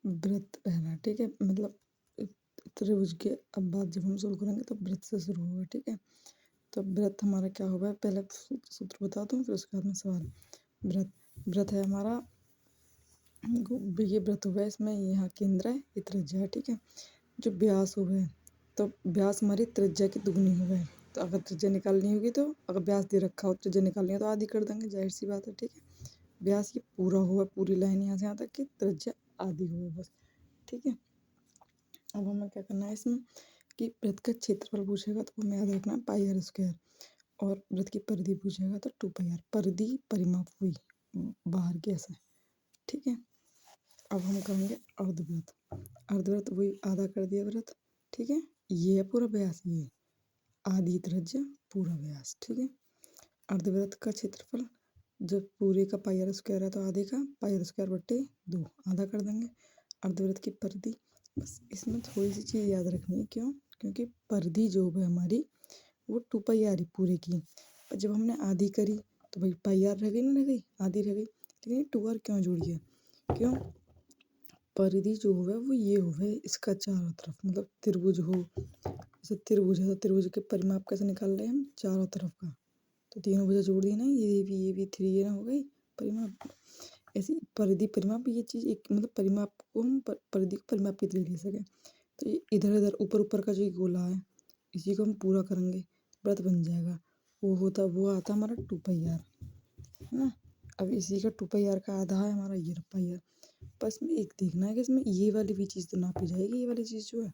वृत्त पहला, ठीक है। मतलब त्रिभुज के अब बात जब हम शुरू करेंगे तो वृत्त से शुरू होगा, ठीक है। तो वृत्त हमारा क्या होगा, पहले सूत्र बता दूं फिर उसके बाद में सवाल। वृत्त वृत्त है हमारा, ये वृत्त हुआ है, इसमें यहाँ केंद्र है, ये त्रिज्या है, ठीक है। जो व्यास हुआ है, तो व्यास हमारी त्रिज्या की दुगनी हुआ है। तो अगर त्रिज्या निकालनी होगी तो अगर व्यास दे रखा हो, त्रिज्या निकालनी है तो आधी कर देंगे, जाहिर सी बात है, ठीक है। व्यास ये पूरा हुआ, पूरी लाइन यहाँ से यहाँ तक की, त्रिज्या आधी हुआ बस, ठीक है। अब हमें क्या करना है इसमें कि वृत्त का क्षेत्रफल पूछेगा तो हमें याद रखना है पाई आर स्क्वायर, और वृत्त की परिधि पूछेगा तो 2 पाई आर। परिधि परिमाप हुई बाहर की ऐसे, ठीक है। अब हम करेंगे अर्धवृत्त। अर्धवृत्त वही आधा कर दिया वृत्त, ठीक है। ये है पूरा व्यास, ये आधी त्रिज्या पूरा व्यास, ठीक है। अर्धवृत्त का क्षेत्रफल, जब पूरे का पाई आर स्क्वायर है तो आधे का पाई आर स्क्वायर बट्टे 2 आधा कर देंगे। अर्धवृत्त की परिधि, बस इसमें थोड़ी सी चीज़ याद रखनी है, क्यों, क्योंकि परिधि जो है हमारी वो 2 पाई आर पूरे की, पर जब हमने आधी करी तो भाई पाई आर रह गई ना, रह गई आधी रह गई, लेकिन 2 आर क्यों जोड़ी है, क्यों, परिधि जो है वो ये है, इसका चारों तरफ, मतलब त्रिभुज हो, जैसे त्रिभुज है तो त्रिभुज के परिमाप कैसे निकाल रहे हैं हम, चारों तरफ का, तो तीनों भुजा जोड़ दी ना, ये भी 3 ये ना हो गई परिमाप। ऐसी परिधि परिमाप, ये चीज़ एक मतलब परिमाप को हम परिधि को परिमाप की तरह ले सकें, तो ये इधर इधर ऊपर ऊपर का जो गोला है इसी को हम पूरा करेंगे, व्रत बन जाएगा। वो आता हमारा 2 पाई आर, है ना। अब इसी का 2 पाई आर का आधा है हमारा ये पाई आर। बस में एक देखना है कि इसमें ये वाली भी चीज़ तो नापी जाएगी, ये वाली चीज़ जो है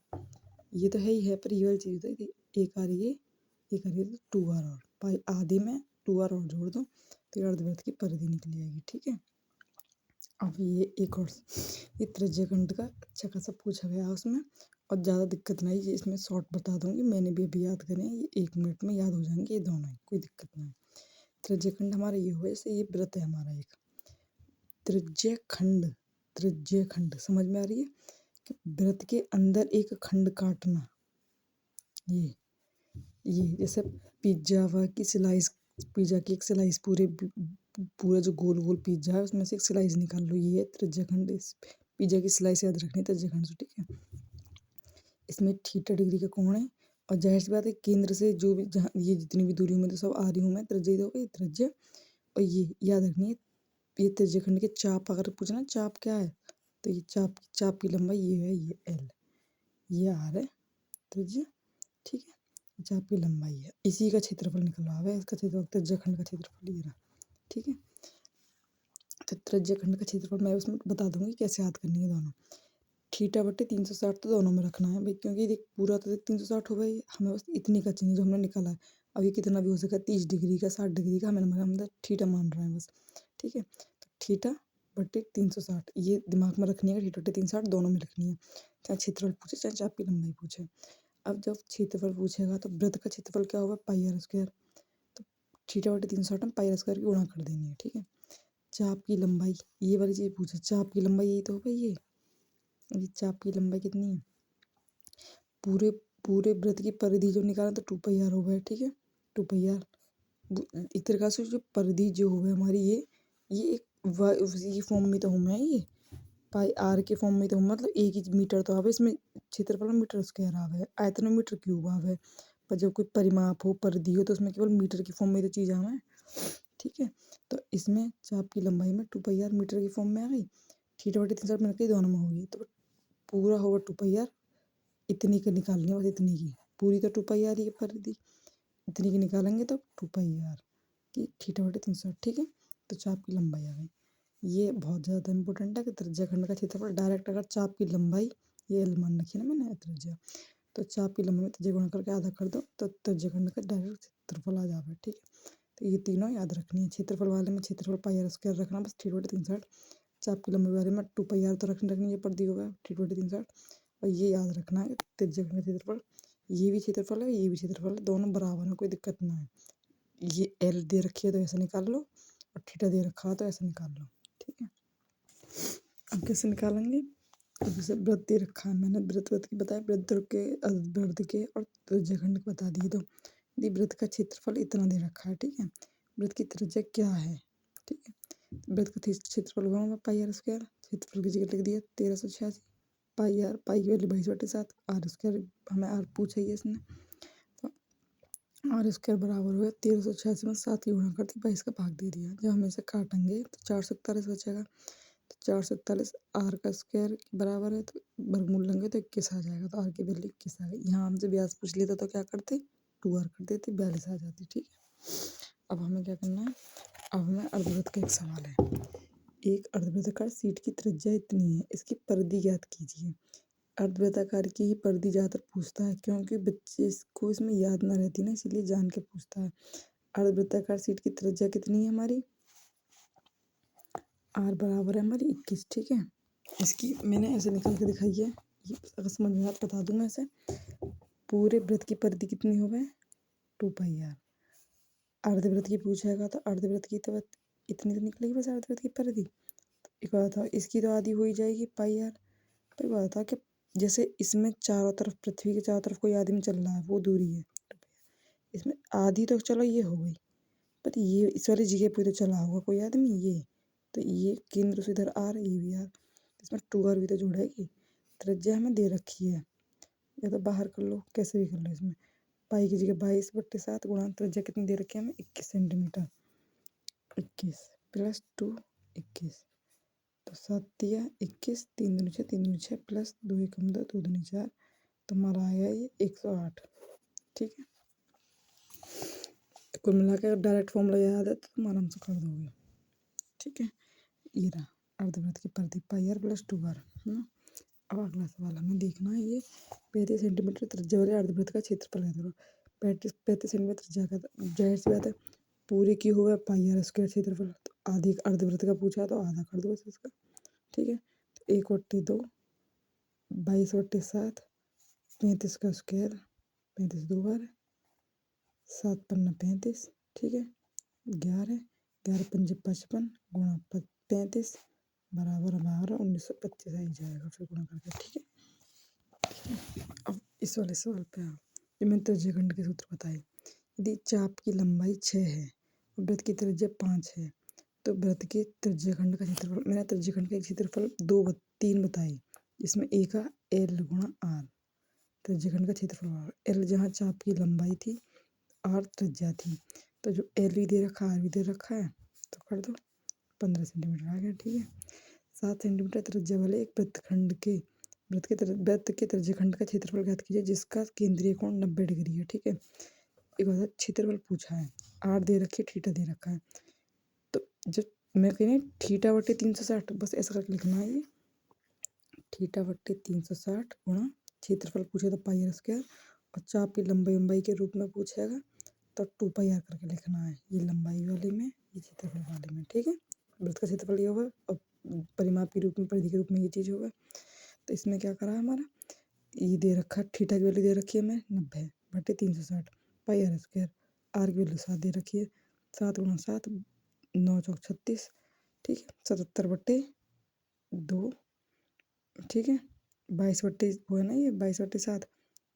ये तो है ही है, पर ये वाली चीज़ तो एक आ रही है, एक आ रही है, तो 2 आर और पाई आधे में 2 आर और जोड़ दो तो ये अर्धवृत्त की परिधि निकल आएगी, ठीक है। अब ये एक और, ये त्रिज्यखंड का अच्छा खासा पूछा गया उसमें, और ज़्यादा दिक्कत नहीं, ये इसमें शॉर्ट बता दूंगी, मैंने भी अभी याद करें, ये 1 मिनट में याद हो जाएंगे ये दोनों ही, कोई दिक्कत नहीं। त्रिज्यखंड हमारा ये हुआ, जैसे ये व्रत है हमारा एक त्रिज्यखंड, त्रिज्यखंड समझ में आ रही है कि व्रत के अंदर एक खंड काटना, ये जैसे पिज्जा की स्लाइस, पिज्जा की एक स्लाइस पूरा जो गोल गोल पिज्जा है उसमें से एक स्लाइस निकाल लो, ये है त्रिज्यखंड। इस पिज्जा की स्लाइस याद रखनी है त्रिज्यखंड से, ठीक है। इसमें थीटा डिग्री का कोण है, और जाहिर सी बात है केंद्र से जो भी जहाँ ये जितनी भी दूरी में तो सब आ रही हूँ मैं, त्रिज्या तो होगी त्रिज्या, और ये याद रखनी है, ये त्रिज्यखंड के चाप अगर पूछना चाप क्या है, तो ये चाप की लंबाई ये है, ये एल, ये आर है त्रिज्या, ठीक है। चाप की लंबाई है, इसी का क्षेत्रफल निकलवा है, इसका क्षेत्रफल त्रिज्यखंड का क्षेत्रफल ये रहा, ठीक है। तो त्रिज्यखंड का क्षेत्रफल मैं उसमें बता दूंगी कैसे याद करनी है दोनों। थीटा बट्टे 360 तो दोनों में रखना है भाई, क्योंकि देख पूरा तो 360 हो गई, हमें बस इतनी का चाहिए जो हमने निकाला है। अब ये कितना भी हो सका, 30 डिग्री का 60 डिग्री का, हम थीटा मान रहे हैं बस, ठीक है। तो थीटा बट्टे 360 ये दिमाग में रखनी है, थीटा बट्टे 360 दोनों में रखनी है, चाहे क्षेत्रफल पूछे चाहे चाप की लंबाई पूछे। अब जब क्षेत्रफल पूछेगा तो वृत्त का क्षेत्रफल क्या होगा, पाई आर स्क्वायर, तो थीटा बटे 360 में पाई आर स्क्वायर की गुणा कर देनी है, ठीक है। चाप की लंबाई, ये वाली चीज़ पूछे, चाप की लंबाई यही तो होगा, ये चाप की लंबाई कितनी है, पूरे पूरे वृत्त की परिधि जो निकाला तो 2 पाई आर हो गया, ठीक है। 2 पाई आर इस तरह से जो परिधि जो हो गई हमारी, ये एक उसी फॉर्म में तो हूँ मैं, ये पाई आर के फॉर्म में तो हूँ, मतलब एक ही मीटर तो आवे इसमें, क्षेत्रफल में मीटर स्क्वायर आवे, आयतन में मीटर क्यूब आवे, पर जब कोई परिमाप हो परिधि हो तो उसमें केवल मीटर की फॉर्म में तो चीज़ आवे, ठीक है। तो इसमें चाप की लंबाई में 2 पाई आर मीटर की फॉर्म में आ गई, थीटा बटे 360 मिनट की दोनों में होगी, तो पूरा होगा 2 पाई आर, इतनी की निकालनी है बस, इतनी की पूरी तो 2 पाई आर ही है परिधि, इतनी की निकालेंगे तो 2 पाई आर की थीटा बटे 360, ठीक है। तो चाप की लंबाई आ गई, ये बहुत ज़्यादा इंपॉर्टेंट है कि त्रिज्यखंड का क्षेत्रफल डायरेक्ट अगर चाप की लंबाई, ये एल मान रखी है ना मैंने त्रिज्या, तो चाप की लंबाई में त्रिज्या गुणा करके आधा कर दो तो त्रिज्यखंड का डायरेक्ट क्षेत्रफल आ जाएगा, ठीक है। तो ये तीनों याद रखनी है, क्षेत्रफल वाले में क्षेत्रफल पाई आर स्क्वायर रखना बस, थीटा बटे 360, चाप की लंबाई वाले में 2 पाई आर तो रखनी है, पर दी होगा थीटा बटे 360, और ये याद रखना है त्रिज्यखंड का क्षेत्रफल, ये भी क्षेत्रफल है ये भी क्षेत्रफल है, दोनों बराबर है, कोई दिक्कत ना है। ये एल दे रखी है तो ऐसे निकाल लो, और थीटा दे रखा है तो ऐसे निकाल लो, ठीक है। अब कैसे निकालेंगे, अब जैसे वृत्त दे रखा है, मैंने वृत्त की बताया, वृत्त के और त्रिज्यखंड के बता दिए, तो यदि वृत्त का क्षेत्रफल इतना दे रखा है, ठीक है, वृत्त की त्रिज्या क्या है, ठीक है, वृत्त का क्षेत्रफल होगा पाई आर स्क्वायर, क्षेत्रफल की जगह लिख दिया 1386 पाई आर, पाई की वैल्यू 22/7, आर स्क्वायर हमें आर पूछा ही है इसने, तो आर स्क्वायर बराबर हुआ 1386 में 7 की गुणा कर दी, 22 का भाग दे दिया। जब हम इसे काटेंगे तो 441 बचेगा, तो 441 आर का स्क्वायर बराबर है, तो वर्गमूल लेंगे तो 21 आ जाएगा, तो आर की वैल्यू 21 आ गई। यहाँ हमसे व्यास पूछ लेता तो क्या करते, 2r कर देते, 42 आ जाती। ठीक है, अब हमें क्या करना है, अब हमें अर्धवृत्त का एक सवाल है। एक अर्धवृत्ताकार शीट की त्रिज्या इतनी है, इसकी परिधि ज्ञात कीजिए। अर्धवृत्ताकार की ही परिधि ज्यादातर पूछता है, क्योंकि बच्चे को इसमें याद ना रहती ना, इसलिए जान के पूछता है। अर्धवृत्ताकार शीट की त्रिज्या कितनी है हमारी, आर बराबर है हमारी 21। ठीक है, इसकी मैंने ऐसे निकाल के दिखाई है, ये अगर समझ में आता बता दूंगा ऐसे। पूरे वृत्त की परिधि कितनी हो गए, 2πr। अर्धवृत्त की पूछेगा तो अर्धवृत्त की तो इतनी तो निकलेगी बस अर्धवृत्त की परिधि। एक बात था, इसकी तो आधी हो ही जाएगी πr। पर बात था कि जैसे इसमें चारों तरफ, पृथ्वी के चारों तरफ कोई आदमी चल रहा है, वो दूरी है, इसमें आधी तो चलो ये हो गई, पर ये इस वाली जगह पे तो चला होगा कोई आदमी, ये तो ये केंद्र से इधर आर, ये भी आर, इसमें 2r भी तो जोड़ेगी। त्रिज्या हमें दे रखी है, या तो बाहर कर लो, कैसे भी कर लो। इसमें पाई की जगह 22/7 गुणा त्रिज्या कितनी दे रखी है हमें, 21 सेंटीमीटर, 21 + 2 21, तो 7 दिया 21, 3 दूनी 6, 3 दूनी 6 प्लस 2 एकम 2, 2 दूनी 4, तो हमारा आया ये 108। ठीक है, तो कुल मिला के डायरेक्ट फॉर्मूला याद है तो तुम आराम से कर दोगे। ठीक है, ये रहा अर्धवृत्त की परिधि πr + 2r है ना। अब अगला सवाल हमें देखना है, ये 35 सेंटीमीटर त्रिज्या वाले अर्धवृत्त का क्षेत्रफल है। 35 सेंटीमीटर त्रिज्या का, जाहिर सी बात है पूरे की हुआ πr स्क्वायर क्षेत्रफल, तो आधी अर्धवृत्त का पूछा तो आधा कर दो बस इसका। ठीक है, तो 1/2 22/7, 35 का स्क्वायर, 35 2 बार 7 पन्ना 35। ठीक है, 11 11 पंजे 55 गुणा 35 बराबर 1925 आ ही जाएगा फिर गुणा करके। ठीक है, अब इस वाले सवाल पे आओ, ये मैंने त्रिज्याखंड के सूत्र बताए। यदि चाप की लंबाई 6 है और वृत्त की त्रिज्या 5 है, तो वृत्त के त्रिज्याखंड का क्षेत्रफल, मैंने त्रिज्याखंड का क्षेत्रफल 3 बताई, जिसमें एक का L गुणा R, त्रिज्याखंड का क्षेत्रफल। L जहाँ चाप की लंबाई थी, R त्रिज्या थी, तो जो L भी दे रखा है, R भी दे रखा है, तो कर दो 15 सेंटीमीटर आ गया। ठीक है, 7 सेंटीमीटर त्रिज्या वाले एक वृत्तखंड के वृत्त के त्रिज्याखंड का क्षेत्रफल ज्ञात कीजिए, जिसका केंद्रीय कोण 90 डिग्री है। ठीक है, एक बात क्षेत्रफल पूछा है, आर दे रखी है, थीटा दे रखा है, तो जब मैं कह रही θ/360 बस ऐसा करके लिखना है, ये θ/360 गुणा क्षेत्रफल पूछे तो πr स्क्वायर, और चाप की लंबाई के रूप में पूछेगा तो 2πr करके लिखना है, ये लंबाई वाले में, ये क्षेत्रफल वाले में। ठीक है, वृत्त का क्षेत्रफल ये होगा और परिमाप के रूप में, परिधि के रूप में ये चीज़ होगा। तो इसमें क्या करा हमारा, ये दे रखा है, थीटा की वैल्यू दे रखी है हमें 90/360, πr स्क्वायर, आर की वैल्यू 7 दे रखी है, 7 × 7 9 × 36। ठीक है, 77/2। ठीक है, 22 वो है ना, ये 22/7,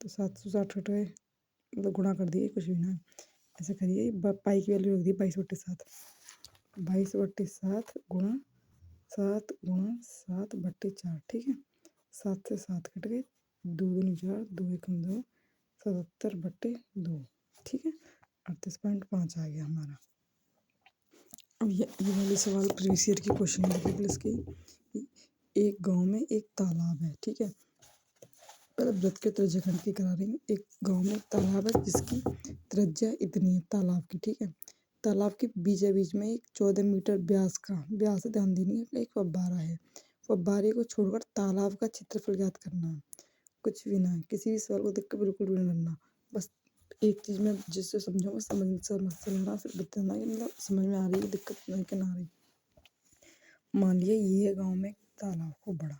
तो 760 कट गए, मतलब गुणा कर दिए, कुछ भी ना ऐसे करिए, पाई की वैल्यू रख दी 22/7, 22/7 गुणा 7 × 7/4। ठीक है, 7 से 7 कट गए, 2 दूनी 4, 2 एकम 2, 77/2। ठीक है, 38.5 आ गया हमारा। अब ये वाले सवाल प्रीवियस ईयर की क्वेश्चन है इसकी। एक गांव में एक तालाब है। ठीक है, पहले वृत्त के त्रिज्याखंड की करा रही हूँ। एक गांव में एक तालाब है जिसकी त्रिज्या इतनी है तालाब की। ठीक है, तालाब के बीचों बीच में एक 14 मीटर व्यास का, व्यास से ध्यान देनी है, एक फव्वारा है। फव्वारे को छोड़कर तालाब का क्षेत्रफल ज्ञात करना है। कुछ भी ना है, किसी भी सवाल को देख कर बिल्कुल भी नहीं डरना, बस एक चीज़ में जिससे समझूंगा समझ चलना, फिर बताना कि मतलब समझ में आ रही है, दिक्कत नहीं कि ना आ रही। मान लिया ये है गाँव में तालाब खूब बड़ा,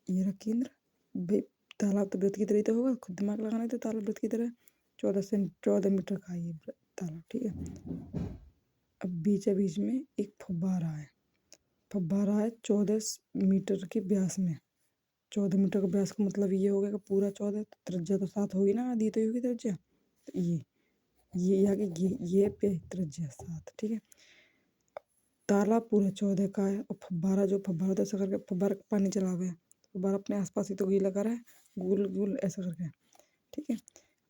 ये रहा केंद्र भाई, तालाब तो वृत्त की तरह तो होगा, खुद दिमाग लगाना है, तो तालाब वृत्त की तरह 14 मीटर का ये तालाब। ठीक है, अब बीचों बीच में एक फव्वारा है, फव्वारा है 14 मीटर के व्यास में। 14 मीटर का व्यास का मतलब ये हो गया कि पूरा 14, तो त्रिज्या तो 7 होगी ना, आधी तो होगी त्रिज्या, तो ये आगे ये पे त्रिज्या 7। ठीक है, तालाब पूरा 14 का है और फव्वारा जो फव्वारा होता है ऐसा करके फव्वारा पानी चलावे है, फव्वारा अपने आसपास ही तो गीला करा है, गोल गोल ऐसा करके। ठीक है,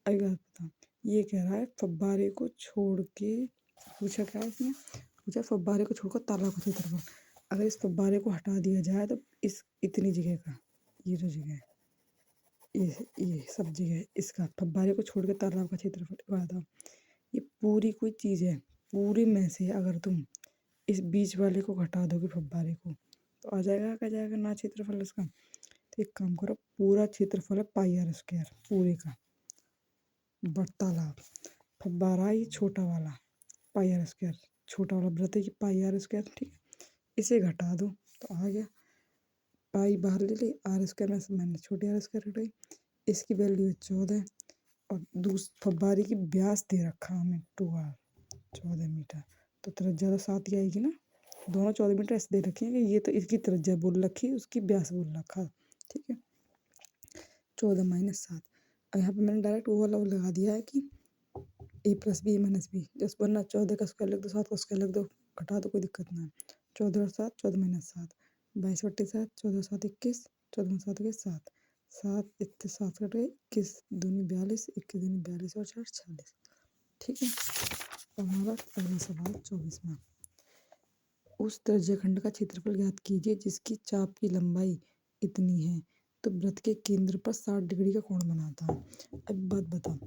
अभी बात बताओ, ये कह रहा है फव्वारे को छोड़ के, पूछा क्या है इसने, पूछा फव्वारे को छोड़कर तालाब का क्षेत्रफल। अगर इस फव्वारे को हटा दिया जाए तो इस इतनी जगह का, ये जो जगह है, ये सब जगह इसका फव्वारे को छोड़ के तालाब का क्षेत्रफल बताओ। ये पूरी कोई चीज़ है, पूरे में से अगर तुम इस बीच वाले को घटा दोगे फव्वारे को तो आ जाएगा, क्या जाएगा ना क्षेत्रफल इसका। तो एक काम करो, पूरा क्षेत्रफल है पाई आर स्क्वायर पूरे का, तालाब फव्वारा ये छोटा वाला पाई आर स्क्वायर, छोटा वाला वृत्त है पाई आर स्क्वायर। ठीक है, इसे घटा दो तो आ गया, पाई बाहर ले ली, आर स्क्वायर में से मैंने छोटी आर स्क्वायर हटाई, इसकी वैल्यू है 14 और फव्वारे की व्यास दे रखा हमें 2r 14 मीटर, तो त्रिज्या तो 7 ही आएगी ना, दोनों 14 मीटर ऐसे दे रखे हैं कि ये तो इसकी त्रिज्या बोल रखी, उसकी व्यास बोल रखा। ठीक है, 14 - 7, और यहाँ पे मैंने डायरेक्ट वो वाला लगा दिया है कि a + b - b, जैसे वरना 14 का स्क्वायर लिख दो, 7 का स्क्वायर लिख दो, घटा दो, कोई दिक्कत ना है। 14 और 7 14 - 7, 22/7, 14 7 21, 14 7 21 7, 7 इतने 7 कट गए, 21 दूनी 42, 21 दूनी 42 और 4 46। ठीक है, हमारा अगला सवाल 24वां, उस त्रिज्याखंड का क्षेत्रफल ज्ञात कीजिए जिसकी चाप की लंबाई इतनी है तो वृत्त के केंद्र पर 60 डिग्री का कोण बनाता है। अब बात बताओ,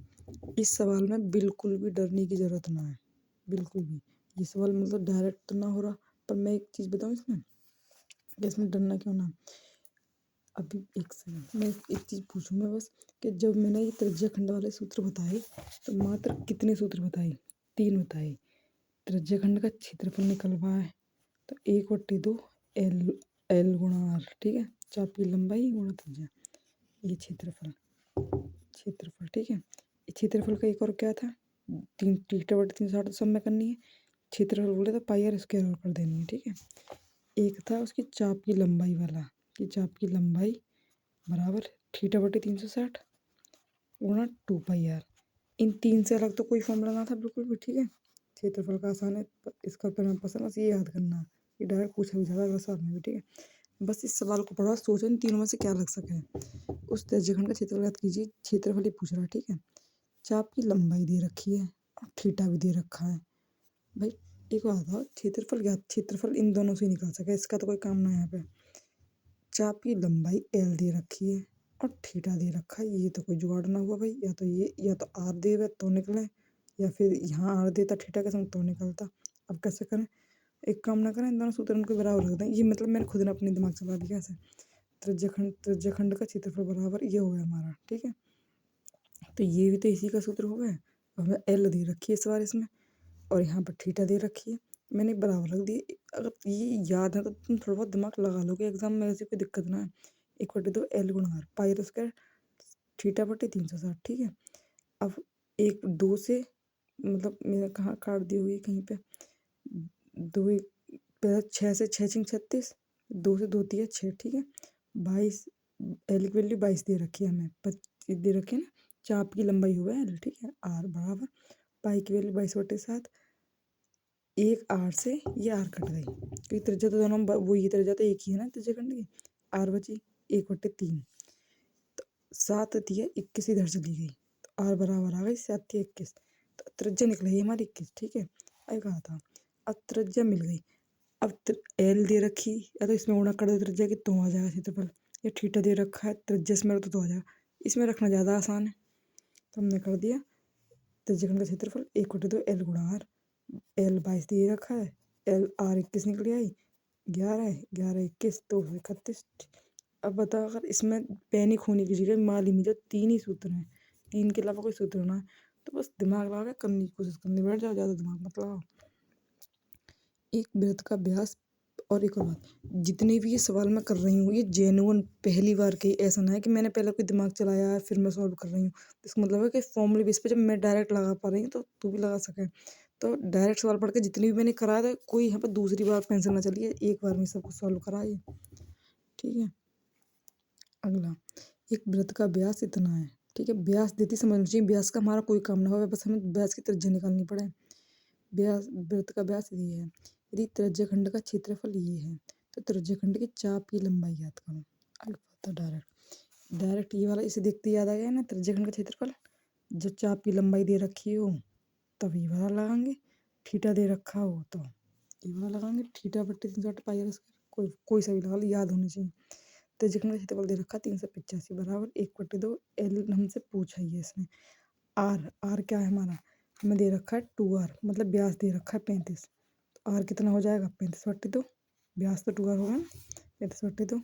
इस सवाल में बिल्कुल भी डरने की जरूरत ना है, बिल्कुल भी। ये सवाल मतलब डायरेक्ट तो ना हो रहा, पर मैं एक चीज बताऊं इसमें कि इसमें डरना क्यों ना। अभी एक सेकंड, मैं एक चीज पूछूंगा बस, कि जब मैंने ये त्रिज्याखंड वाले सूत्र बताए तो मात्र कितने सूत्र बताए, 3 बताए। त्रिज्याखंड का क्षेत्रफल निकलवा है तो 1/2 एल एल गुणा आर। ठीक है, चाप की लंबाई गुणा त्रिज्या, ये क्षेत्रफल, क्षेत्रफल। ठीक है, क्षेत्रफल का एक और क्या था, 3 सब में करनी है, क्षेत्रफल बोले तो पाई आर स्क्वायर और कर देनी है। ठीक है, एक था उसकी चाप की लंबाई वाला, कि चाप की लंबाई बराबर θ/360 गुणा 2πr। इन 3 से अलग तो कोई फॉर्मूला ना था बिल्कुल भी। ठीक है, क्षेत्रफल का आसान है, इसका परिणाम पसंद, बस ये याद करना है, ये डायरेक्ट पूछा भी जाता है अगले सवाल में भी। ठीक है, बस इस सवाल को पढ़ो, सोचो इन तीनों में से क्या लग सके। उस त्रिज्याखंड का क्षेत्रफल याद कीजिए, क्षेत्रफल ही पूछ रहा है। ठीक है, चाप की लंबाई दे रखी है और थीटा भी दे रखा है। भाई एक बात बताओ, क्षेत्रफल ज्ञात, क्षेत्रफल इन दोनों से निकल सके, इसका तो कोई काम ना है यहाँ पे। चाप की लंबाई एल दे रखी है और थीटा दे रखा है, ये तो कोई जुगाड़ ना हुआ भाई, या तो ये, या तो आर दे तो निकले, या फिर यहाँ आर देता थीटा के संग तो निकलता। अब कैसे करें, एक काम ना करें, इन दोनों सूत्र को बराबर रख दें, ये मतलब मैंने खुद ने अपने दिमाग चला दिया ऐसे। त्रिज्याखंड का क्षेत्रफल बराबर ये हो गया हमारा। ठीक है, तो ये भी तो इसी का सूत्र हो गया, हमें एल दे रखी है इस बार इसमें, और यहाँ पर थीटा दे रखी है, मैंने बराबर रख दिए। अगर ये याद है तो तुम थोड़ा बहुत दिमाग लगा लोगे एग्जाम में, ऐसी कोई दिक्कत ना है। 1/2 एल गुणा आर पाई आर स्क्वायर θ/360। ठीक है, अब 1 2 से, मतलब मैंने कहाँ काट दी हुई कहीं पे, 2 पहले 6 से 6 × 36, 2 से 2 × 6। ठीक है, 22, एल की वैल्यू 22 दे रखी है हमें, 25 दे रखी है ना, चाप की लंबाई हुआ है एल। ठीक है, आर बराबर पाई की वैल्यू 22/7, एक आर से ये आर कट गई, क्योंकि त्रिज्या तो दोनों वो, ये त्रिज्या तो एक ही है ना त्रिज्याखंड की, आर बची 1/3, तो 7 दिया 21 इधर चली गई, तो आर बराबर आ गई 7 × 21, तो त्रिज्या निकली हमारी 21। ठीक है, अब कहा था, अब त्रिज्या मिल गई, अब एल दे रखी, या तो इसमें गुणा कर दो त्रिज्या की तो आ जाएगा क्षेत्रफल, या थीटा दे रखा है त्रिज्या इसमें रख दो तो आ जाएगा, इसमें रखना ज़्यादा आसान है, तो हमने कर दिया त्रिज्याखंड का क्षेत्रफल 1/2 एल गुणा आर, एल 22 दे रखा है, एल आर 21 निकली आई, 11 11 21 231। अब बताओ, अगर इसमें पैनिक होने की जगह मान ली मुझे 3 ही सूत्र हैं, 3 के अलावा कोई सूत्र ना है, तो बस दिमाग लगा के करने की कोशिश करनी, बैठ जाओ, ज़्यादा दिमाग मत लगाओ। एक वृत्त का व्यास, और एक और बात, जितने भी ये सवाल मैं कर रही हूँ ये जेन्युइन पहली बार के, ऐसा ना है कि मैंने पहले कोई दिमाग चलाया है फिर मैं सॉल्व कर रही हूँ। इसका मतलब है कि फॉर्मूले बेस पे जब मैं डायरेक्ट लगा पा रही हूँ तो तू भी लगा सके। तो डायरेक्ट सवाल पढ़ के जितनी भी मैंने कराया था, कोई यहाँ पर दूसरी बार पेंसिल ना चलिए, एक बार में सबको सॉल्व कराइए। ठीक है, अगला, एक वृत्त का व्यास इतना है। ठीक है, व्यास देती समझनी चाहिए, व्यास का हमारा कोई काम ना हो, बस हमें व्यास की त्रिज्या निकालनी पड़े। व्यास, वृत्त का व्यास ये है, यदि त्रिज्यखंड का क्षेत्रफल ये है तो त्रिज्यखंड की चाप की लंबाई याद करो। अल्फा तो डायरेक्ट ये वाला इसे देखते याद आ गया ना, त्रिज्यखंड का क्षेत्रफल। जब चाप की लंबाई दे रखी हो तब ये वाला लगाएंगे, थीटा दे रखा हो तो ये वाला लगाएंगे, थीटा बट्टे 308 कोई सा भी लगा लो, याद होनी चाहिए। त्रिज्यखंड का क्षेत्रफल दे रखा 385 बराबर 1/2 एल हमसे पूछा ही है इसने। आर क्या है हमारा, हमें दे रखा है 2r, मतलब व्यास दे रखा है 35, तो आर कितना हो जाएगा 35/2, व्यास तो 2r होगा ना, 35/2।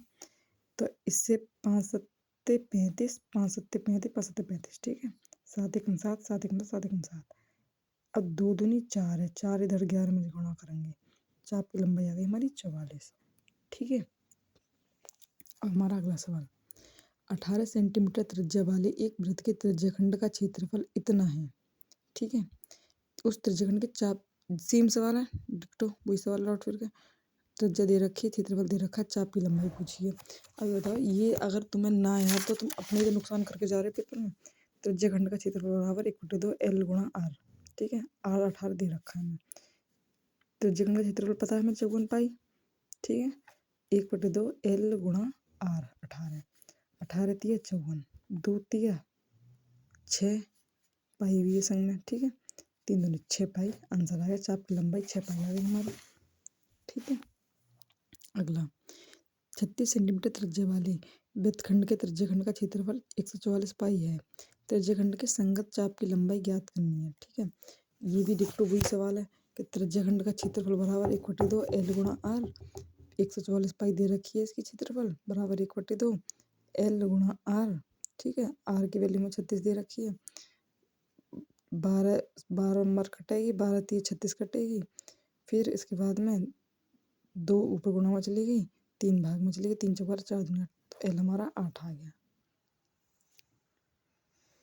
तो इससे 5 सत्ते 35, 5 सत्ते 35, 5 सत्ते 35, ठीक है, 7 एकम 7, 7 एकम 7, 7 एकम 7। अब 2 दूनी 4 है, 4 इधर 11 में गुणा करेंगे, चाप की लंबाई आ गई हमारी 44, ठीक है। अब हमारा अगला सवाल, 18 सेंटीमीटर त्रिज्या वाले एक वृत्त के त्रिज्याखंड का क्षेत्रफल इतना है, ठीक है। उस त्रिज्याखंड के चाप, सेम सवाल है, डिक्टो वही सवाल लौट फिर के, त्रिज्या दे रखी है, क्षेत्रफल दे रखा है, चाप की लंबाई पूछी है। अब बताओ, ये अगर तुम्हें ना याद तो तुम अपने लिए नुकसान करके जा रहे हो पेपर में। त्रिज्याखंड का क्षेत्रफल बराबर 1/2 एल गुणा आर, ठीक है, आर 18 दे रखा है हमें, त्रिज्याखंड का क्षेत्रफल पता है हमें 54 पाई, ठीक है, 1/2 एल गुणा आर 18, 18 तिया 54, 2 तिया 6 पाई भी है संग में, ठीक है, 3 दूनी 6 पाई, आंसर आ गया, चाप की लंबाई 6 पाई आ गई हमारी, ठीक है। अगला, 36 सेंटीमीटर त्रिज्या वाले वृत्तखंड के त्रिज्याखंड का क्षेत्रफल 144 पाई है, त्रिज्याखंड के संगत चाप की लंबाई ज्ञात करनी है, ठीक है। ये भी डिक्टो वही सवाल है कि त्रिज्याखंड का क्षेत्रफल बराबर 1/2 एल गुणा आर, 144 पाई दे रखी है इसकी क्षेत्रफल बराबर 1/2 एल गुणा आर, ठीक है, आर की वैल्यू में 36 दे रखी है, 12 नंबर कटेगी, 12 तिया 36 कटेगी, फिर इसके बाद में 2 ऊपर गुणा में चली गई, 3 भाग में चली गई, 3 चौका 4 दूनी 8, तो एल हमारा 8 आ गया।